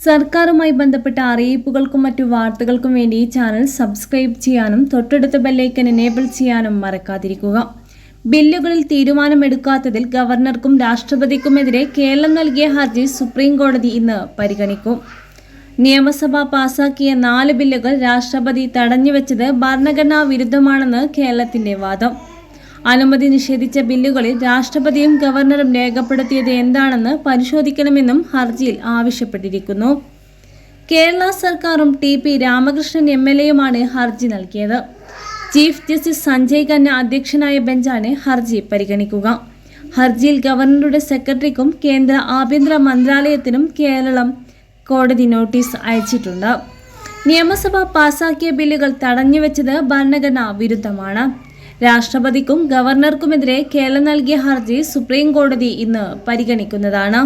സർക്കാരുമായി ബന്ധപ്പെട്ട അറിയിപ്പുകൾക്കും മറ്റു വാർത്തകൾക്കും വേണ്ടി ഈ ചാനൽ സബ്സ്ക്രൈബ് ചെയ്യാനും തൊട്ടടുത്ത ബെല്ലൈക്കൻ എനേബിൾ ചെയ്യാനും മറക്കാതിരിക്കുക. ബില്ലുകളിൽ തീരുമാനമെടുക്കാത്തതിൽ ഗവർണർക്കും രാഷ്ട്രപതിക്കുമെതിരെ കേരളം നൽകിയ ഹർജി സുപ്രീം കോടതി ഇന്ന് പരിഗണിക്കും. നിയമസഭ പാസാക്കിയ 4 ബില്ലുകൾ രാഷ്ട്രപതി തടഞ്ഞുവെച്ചത് ഭരണഘടനാ വിരുദ്ധമാണെന്ന് കേരളത്തിന്റെ വാദം. അനുമതി നിഷേധിച്ച ബില്ലുകളിൽ രാഷ്ട്രപതിയും ഗവർണറും രേഖപ്പെടുത്തിയത് എന്താണെന്ന് പരിശോധിക്കണമെന്നും ഹർജിയിൽ ആവശ്യപ്പെട്ടിരിക്കുന്നു. കേരള സർക്കാരും ടി.പി. രാമകൃഷ്ണൻ MLAയുമാണ് ഹർജി നൽകിയത്. ചീഫ് ജസ്റ്റിസ് സഞ്ജയ് ഖന്ന അധ്യക്ഷനായ ബെഞ്ചാണ് ഹർജി പരിഗണിക്കുക. ഹർജിയിൽ ഗവർണറുടെ സെക്രട്ടറിക്കും കേന്ദ്ര ആഭ്യന്തര മന്ത്രാലയത്തിനും കേരളം കോടതി നോട്ടീസ് അയച്ചിട്ടുണ്ട്. നിയമസഭ പാസാക്കിയ ബില്ലുകൾ തടഞ്ഞുവെച്ചത് ഭരണഘടനാ വിരുദ്ധമാണ്. രാഷ്ട്രപതിക്കും ഗവർണർക്കുമെതിരെ കേരളം നൽകിയ ഹർജി സുപ്രീം കോടതി ഇന്ന് പരിഗണിക്കുന്നതാണ്.